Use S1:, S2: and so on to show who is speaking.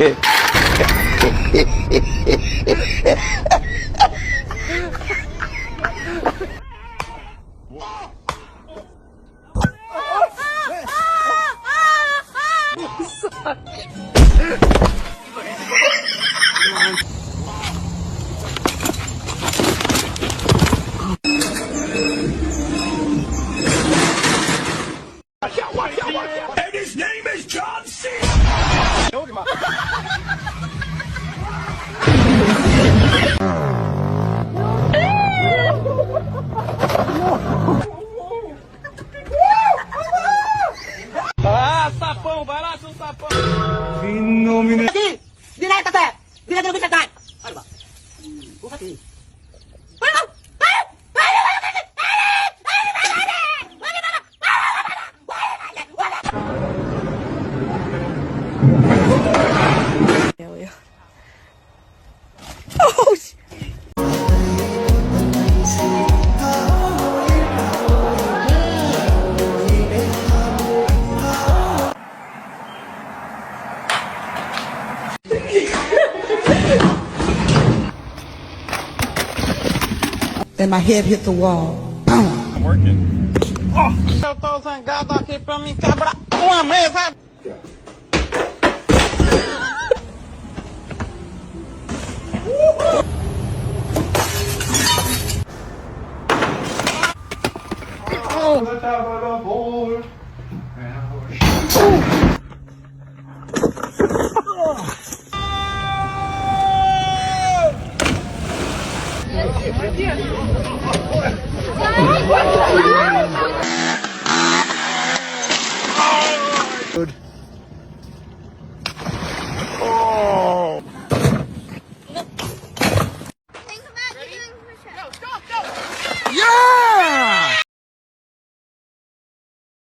S1: And his name is John C.
S2: Ah, sapão, vai lá, seu sapão.
S3: Aqui, direita, Té. Direita no bicho, cai. Olha lá. Ufa aqui.
S4: Oh, and my head hit the wall. Boom.
S2: I'm working. Oh, eu tô zangado aqui pra me quebrar uma mesa.